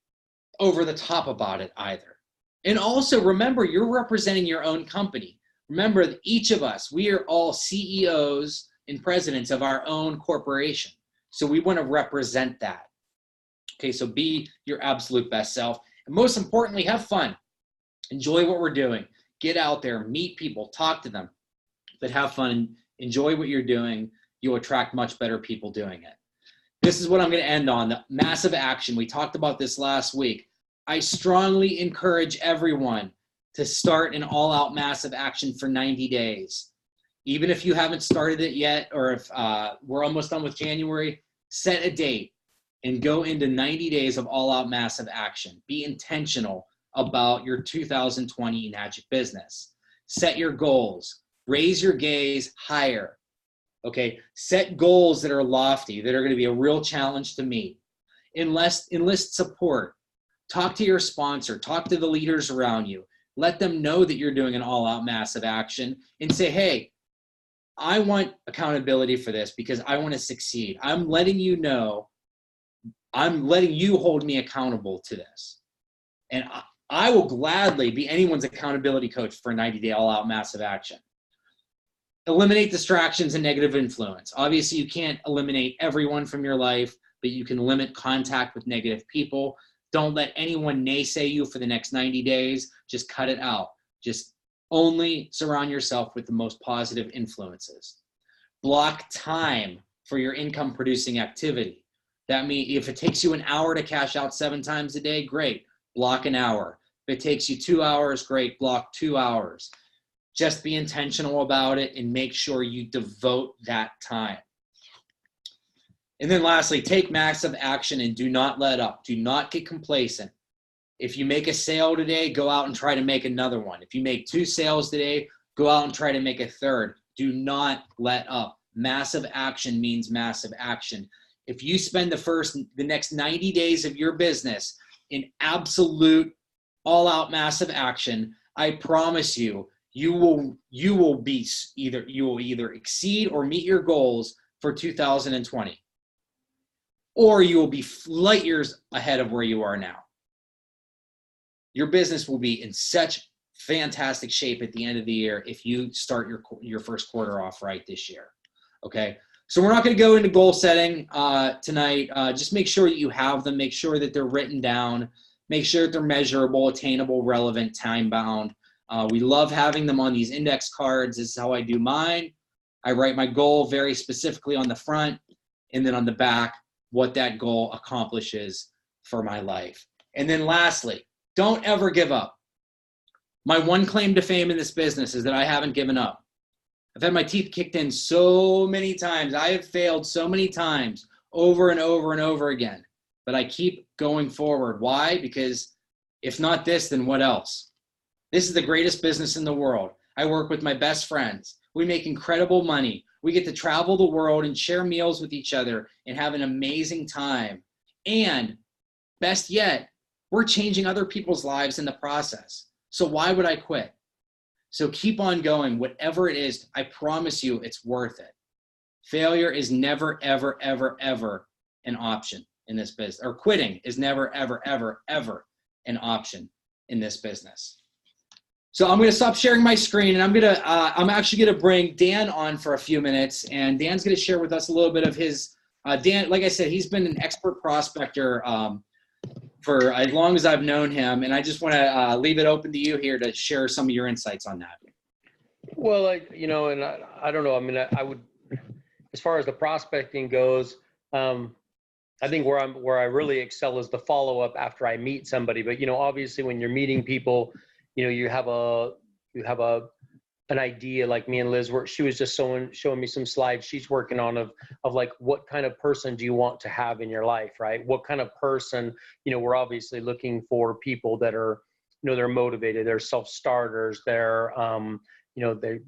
over the top about it either. And also remember, you're representing your own company. Remember that each of us, we are all CEOs and presidents of our own corporation. So we want to represent that. Okay, so be your absolute best self. And most importantly, have fun. Enjoy what we're doing. Get out there, meet people, talk to them, but have fun. Enjoy what you're doing. You'll attract much better people doing it. This is what I'm going to end on, the massive action. We talked about this last week. I strongly encourage everyone to start an all-out massive action for 90 days. Even if you haven't started it yet, or if we're almost done with January, set a date and go into 90 days of all-out massive action. Be intentional about your 2020 Enagic business. Set your goals. Raise your gaze higher. Okay, set goals that are lofty, that are going to be a real challenge to meet. Enlist support. Talk to your sponsor. Talk to the leaders around you. Let them know that you're doing an all-out massive action and say, hey, I want accountability for this because I want to succeed. I'm letting you know, I'm letting you hold me accountable to this. And I will gladly be anyone's accountability coach for a 90-day all-out massive action. Eliminate distractions and negative influence. Obviously, you can't eliminate everyone from your life, but you can limit contact with negative people. Don't let anyone naysay you for the next 90 days. Just cut it out. Just only surround yourself with the most positive influences. Block time for your income producing activity. That means if it takes you an hour to cash out 7 times a day, great. Block an hour. If it takes you 2 hours, great. Block 2 hours. Just be intentional about it and make sure you devote that time. And then lastly, take massive action and do not let up. Do not get complacent. If you make a sale today, go out and try to make another one. If you make 2 sales today, go out and try to make a third. Do not let up. Massive action means massive action. If you spend the next 90 days of your business in absolute all-out massive action, I promise you, you will either exceed or meet your goals for 2020. Or you will be light years ahead of where you are now. Your business will be in such fantastic shape at the end of the year if you start your first quarter off right this year. Okay, so we're not going to go into goal setting tonight. Just make sure that you have them. Make sure that they're written down. Make sure that they're measurable, attainable, relevant, time-bound. We love having them on these index cards. This is how I do mine. I write my goal very specifically on the front, and then on the back, what that goal accomplishes for my life. And then lastly, don't ever give up. My one claim to fame in this business is that I haven't given up. I've had my teeth kicked in so many times. I have failed so many times over and over and over again, but I keep going forward. Why? Because if not this, then what else? This is the greatest business in the world. I work with my best friends. We make incredible money. We get to travel the world and share meals with each other and have an amazing time. And best yet, we're changing other people's lives in the process. So why would I quit? So keep on going. Whatever it is, I promise you it's worth it. Failure is never, ever, ever, ever an option in this business. Or quitting is never, ever, ever, ever an option in this business. So I'm going to stop sharing my screen, and I'm actually going to bring Dan on for a few minutes, and Dan's going to share with us a little bit of his. Dan, like I said, he's been an expert prospector for as long as I've known him, and I just want to leave it open to you here to share some of your insights on that. Well, and I don't know. I mean, I would, as far as the prospecting goes, I think where I really excel is the follow up after I meet somebody. But obviously, when you're meeting people, you have an idea. Like me and Liz, where she was just showing me some slides she's working on of like, what kind of person do you want to have in your life, right? What kind of person? We're obviously looking for people that are, they're motivated, they're self-starters, they're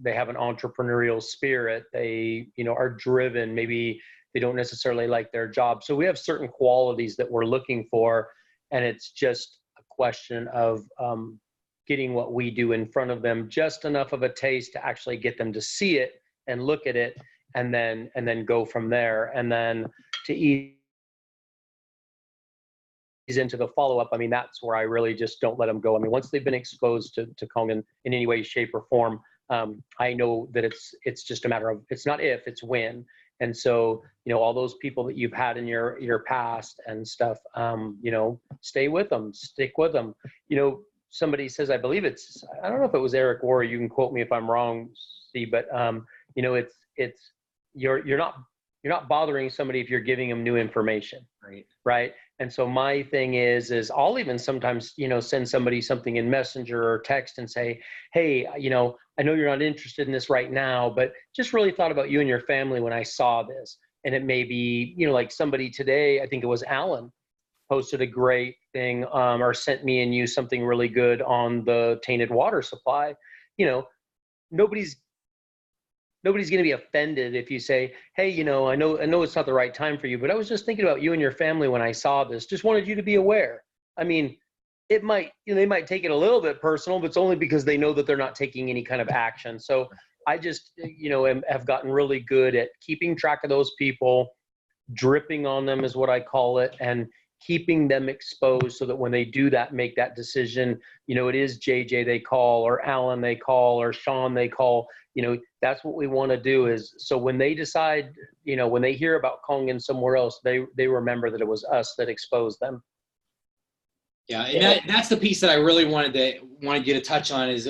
they have an entrepreneurial spirit, they are driven, maybe they don't necessarily like their job. So we have certain qualities that we're looking for, and it's just a question of getting what we do in front of them, just enough of a taste to actually get them to see it and look at it, and then go from there. And then to ease into the follow-up, I mean, that's where I really just don't let them go. I mean, once they've been exposed to Kangen in any way, shape, or form, I know that it's just a matter of, it's not if, it's when. And so, all those people that you've had in your past and stuff, stay with them, stick with them. Somebody says, I believe I don't know if it was Eric Worre, you can quote me if I'm wrong, Steve, but you're not bothering somebody if you're giving them new information. Right. And so my thing is I'll even sometimes, send somebody something in Messenger or text and say, hey, I know you're not interested in this right now, but just really thought about you and your family when I saw this. And it may be, like somebody today, I think it was Alan, posted a great thing, or sent me and you something really good on the tainted water supply. Nobody's going to be offended if you say, hey, I know it's not the right time for you, but I was just thinking about you and your family when I saw this. Just wanted you to be aware. I mean, it might, they might take it a little bit personal, but it's only because they know that they're not taking any kind of action. So I just, have gotten really good at keeping track of those people, dripping on them is what I call it, and keeping them exposed so that when they do that, make that decision, it is JJ they call, or Alan they call, or Sean they call. That's what we want to do, is so when they decide, when they hear about Kangen somewhere else, they remember that it was us that exposed them. Yeah, and that's the piece that I really wanted you to touch on is,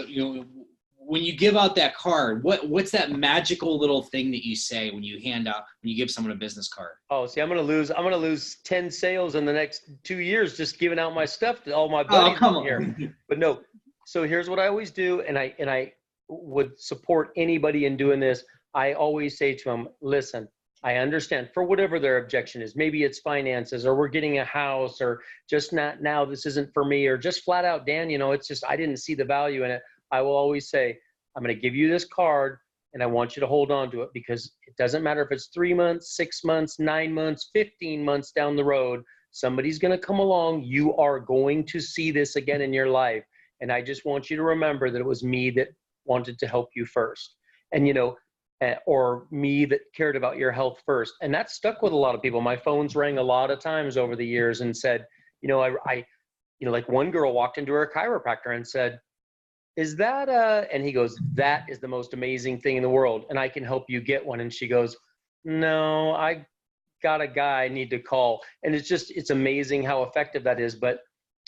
when you give out that card, what's that magical little thing that you say when you give someone a business card? Oh, see, I'm gonna lose 10 sales in the next 2 years just giving out my stuff to all my buddies here. But no, so here's what I always do, and I would support anybody in doing this. I always say to them, listen, I understand, for whatever their objection is. Maybe it's finances, or we're getting a house, or just not now, this isn't for me, or just flat out, Dan, it's just, I didn't see the value in it. I will always say, I'm going to give you this card, and I want you to hold on to it, because it doesn't matter if it's 3 months, 6 months, 9 months, 15 months down the road, somebody's going to come along. You are going to see this again in your life. And I just want you to remember that it was me that wanted to help you first. And, or me that cared about your health first. And that stuck with a lot of people. My phones rang a lot of times over the years and said, I like one girl walked into her chiropractor and said, is that and he goes, that is the most amazing thing in the world, and I can help you get one. And she goes, no, I got a guy I need to call. And it's amazing how effective that is. But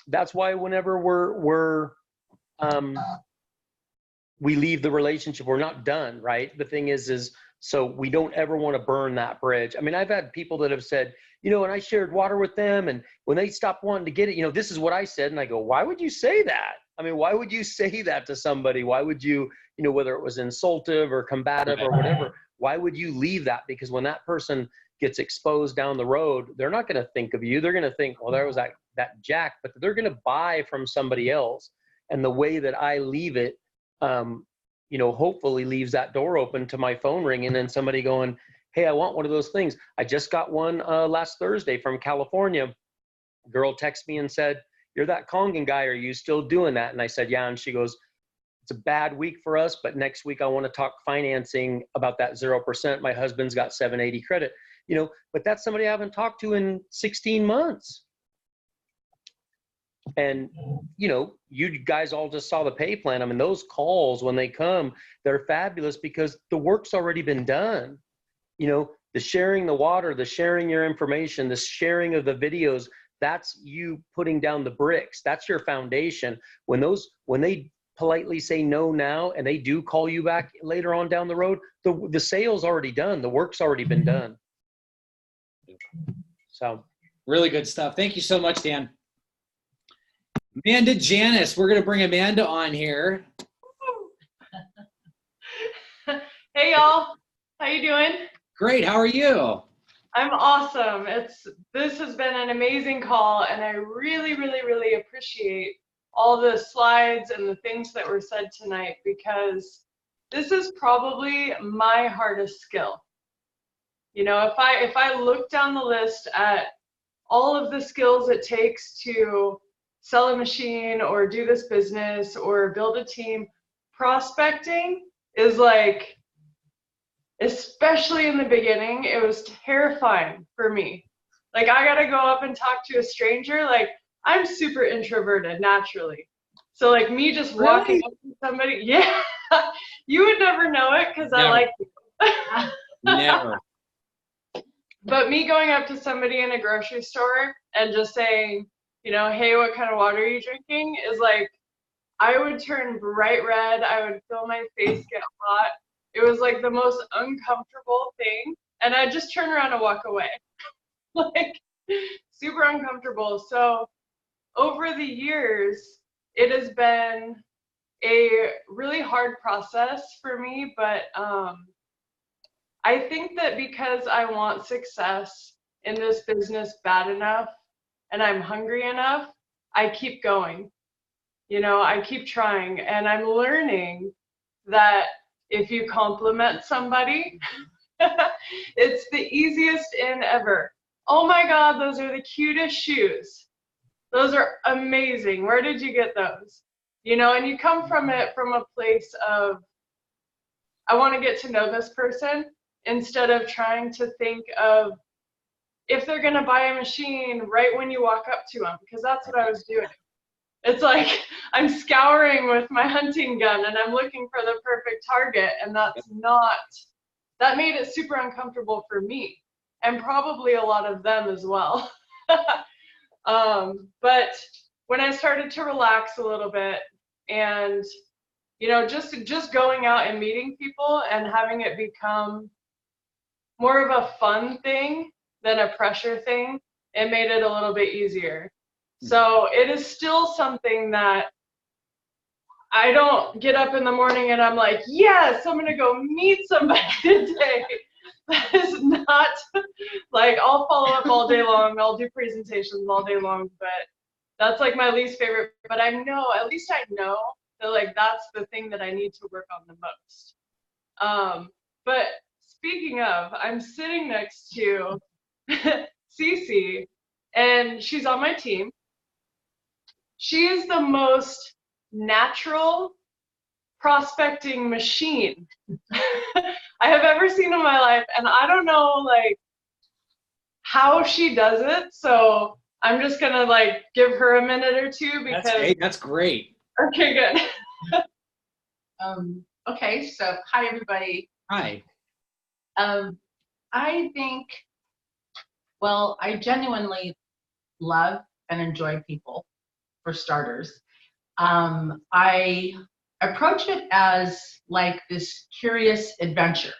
that's why whenever we leave the relationship, we're not done, right? The thing is so we don't ever want to burn that bridge. I mean, I've had people that have said, and I shared water with them, and when they stopped wanting to get it, this is what I said. And I go, why would you say that? I mean, why would you say that to somebody? Why would you, whether it was insultive or combative or whatever, why would you leave that? Because when that person gets exposed down the road, they're not going to think of you. They're going to think, well, there was that Jack, but they're going to buy from somebody else. And the way that I leave it, hopefully leaves that door open to my phone ringing and somebody going, hey, I want one of those things. I just got one last Thursday from California. A girl texted me and said, you're that Kangen guy. Are you still doing that? And I said, yeah. And she goes, it's a bad week for us, but next week I want to talk financing about that 0%. My husband's got 780 credit, but that's somebody I haven't talked to in 16 months. And, you guys all just saw the pay plan. I mean, those calls, when they come, they're fabulous because the work's already been done. The sharing the water, the sharing your information, the sharing of the videos, that's you putting down the bricks. That's your foundation. When they politely say no now and they do call you back later on down the road, the sale's already done. The work's already been done. So really good stuff. Thank you so much, Dan. Amanda Janis, we're going to bring Amanda on here. Hey y'all, how you doing? Great. How are you? I'm awesome. This has been an amazing call, and I really, really, really appreciate all the slides and the things that were said tonight, because this is probably my hardest skill. You know, if I look down the list at all of the skills it takes to sell a machine or do this business or build a team, prospecting is like, especially in the beginning, it was terrifying for me. Like, I gotta go up and talk to a stranger. Like, I'm super introverted naturally. So like me just walking up to somebody, yeah, you would never know it because I like you. Never. But me going up to somebody in a grocery store and just saying, you know, hey, what kind of water are you drinking? Is like, I would turn bright red. I would feel my face get hot. It was like the most uncomfortable thing. And I'd just turn around and walk away. Like, super uncomfortable. So over the years, it has been a really hard process for me, but I think that because I want success in this business bad enough and I'm hungry enough, I keep going. You know, I keep trying, and I'm learning that if you compliment somebody, it's the easiest in ever. Oh my God, those are the cutest shoes. Those are amazing. Where did you get those? You know, and you come from it from a place of, I want to get to know this person, instead of trying to think of if they're going to buy a machine right when you walk up to them, because that's what I was doing. It's like I'm scouring with my hunting gun and I'm looking for the perfect target, and that made it super uncomfortable for me, and probably a lot of them as well. But when I started to relax a little bit and, you know, just going out and meeting people and having it become more of a fun thing than a pressure thing, it made it a little bit easier. So it is still something that I don't get up in the morning and I'm like, yes, I'm gonna go meet somebody today. That is not, like, I'll follow up all day long, I'll do presentations all day long, but that's like my least favorite. But I know, at least I know that, like, that's the thing that I need to work on the most. But speaking of, I'm sitting next to Cece, and she's on my team. She is the most natural prospecting machine I have ever seen in my life, and I don't know, like, how she does it. So I'm just gonna, like, give her a minute or two, because That's great. Okay, good. Okay, so hi everybody. Hi. I think, well, I genuinely love and enjoy people, for starters. I approach it as like this curious adventure.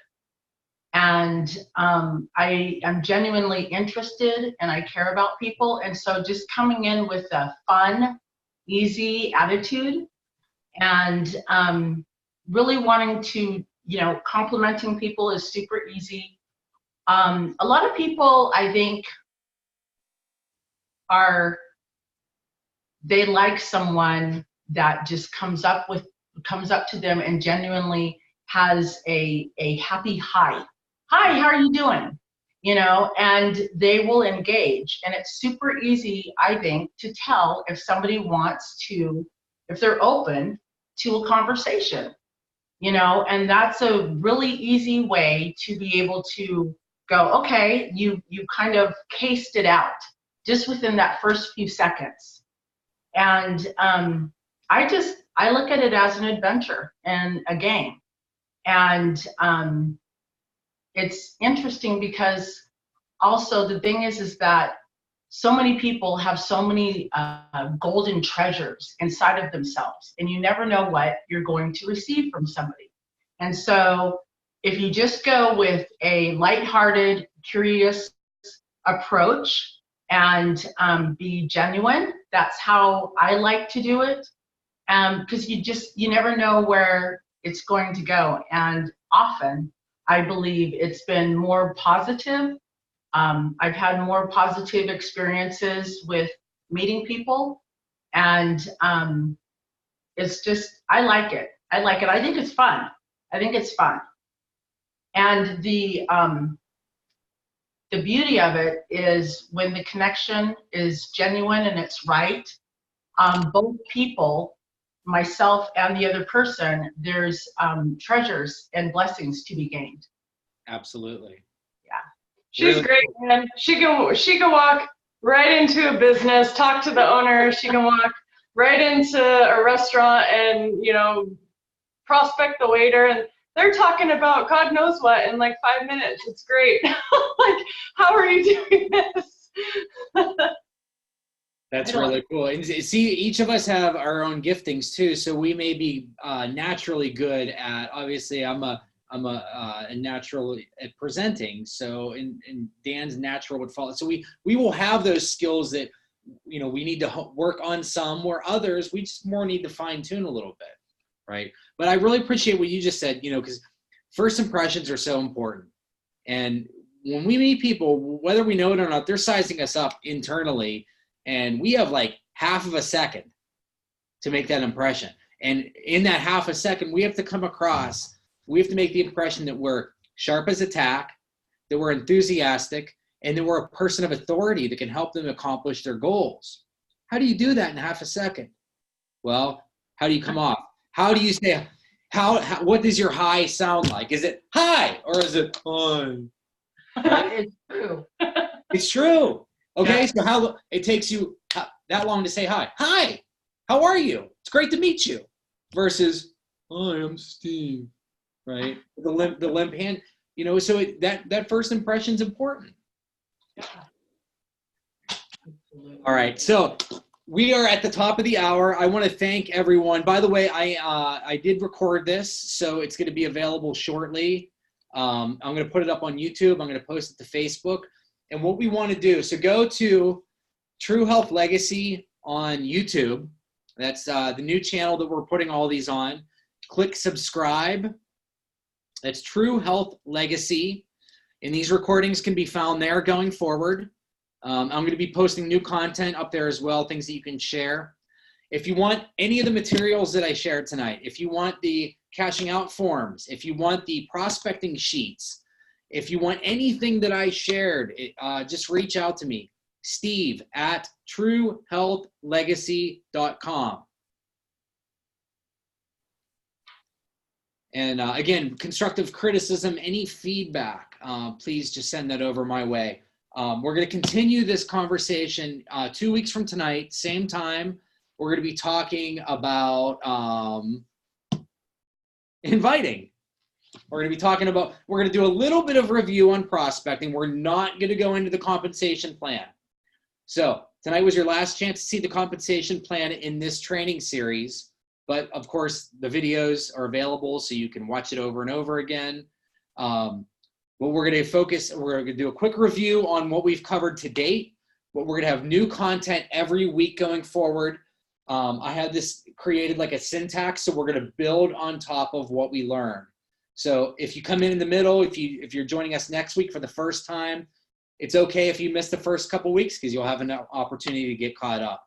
And I am genuinely interested and I care about people. And so just coming in with a fun, easy attitude and really wanting to, you know, complimenting people is super easy. A lot of people, I think, they like someone that just comes up to them and genuinely has a happy hi. Hi, how are you doing? You know, and they will engage. And it's super easy, I think, to tell if somebody wants to, if they're open to a conversation, you know, and that's a really easy way to be able to go, okay, you kind of cased it out just within that first few seconds. And I look at it as an adventure and a game. And it's interesting because also the thing is that so many people have so many golden treasures inside of themselves, and you never know what you're going to receive from somebody. And so if you just go with a lighthearted, curious approach and be genuine, that's how I like to do it. Because you never know where it's going to go. And often, I believe it's been more positive. I've had more positive experiences with meeting people, and it's just, I like it. I think it's fun. And the beauty of it is when the connection is genuine and it's right, both people, myself and the other person, there's treasures and blessings to be gained. Absolutely. She's Really? great, man. She can walk right into a business, talk to the owner. She can walk right into a restaurant and, you know, prospect the waiter, and they're talking about God knows what in like 5 minutes. It's great. Like, how are you doing this? That's really cool. And see, each of us have our own giftings too. So we may be naturally good at, obviously I'm a natural at presenting. So and Dan's natural would follow. So we will have those skills that, you know, we need to work on some, where others, we just more need to fine tune a little bit. Right. But I really appreciate what you just said, you know, because first impressions are so important. And when we meet people, whether we know it or not, they're sizing us up internally. And we have like half of a second to make that impression. And in that half a second, we have to come across, we have to make the impression that we're sharp as a tack, that we're enthusiastic, and that we're a person of authority that can help them accomplish their goals. How do you do that in half a second? Well, how do you come off? How do you say, what does your hi sound like? Is it hi or is it hi? Right? It's true. It's true. Okay, Yeah. so how it takes you that long to say hi. Hi, how are you? It's great to meet you. Versus, hi, I'm Steve. Right? The limp hand. You know, so that first impression is important. All right, so we are at the top of the hour. I want to thank everyone. By the way, I did record this, so it's going to be available shortly. I'm going to put it up on YouTube. I'm going to post it to Facebook. And what we want to do, so go to True Health Legacy on YouTube. That's the new channel that we're putting all these on. Click subscribe. That's True Health Legacy. And these recordings can be found there going forward. I'm going to be posting new content up there as well, things that you can share. If you want any of the materials that I shared tonight, if you want the cashing out forms, if you want the prospecting sheets, if you want anything that I shared, just reach out to me, steve@truehealthlegacy.com. And again, constructive criticism, any feedback, please just send that over my way. We're going to continue this conversation 2 weeks from tonight, same time. We're going to be talking about inviting. We're going to be talking about, we're going to do a little bit of review on prospecting. We're not going to go into the compensation plan. So tonight was your last chance to see the compensation plan in this training series. But of course, the videos are available so you can watch it over and over again. But we're going to focus, we're going to do a quick review on what we've covered to date. But we're going to have new content every week going forward. I had this created like a syntax, so we're going to build on top of what we learned. So if you come in the middle, if you're joining us next week for the first time, it's okay if you miss the first couple weeks because you'll have an opportunity to get caught up.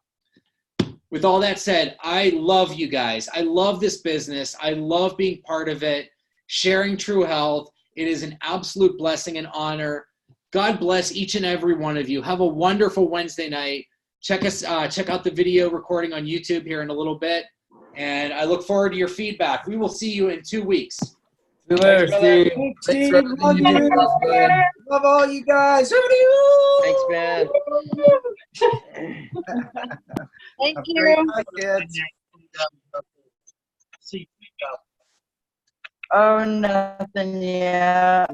With all that said, I love you guys. I love this business. I love being part of it, sharing True Health. It is an absolute blessing and honor. God bless each and every one of you. Have a wonderful Wednesday night. Check out the video recording on YouTube here in a little bit. And I look forward to your feedback. We will see you in 2 weeks. See you later, Steve. Thanks, Thanks Steve. for Love everything you. you did, man. Love all you guys. Thanks, man. Thank Have a you. great night, kids. Oh, nothing yet.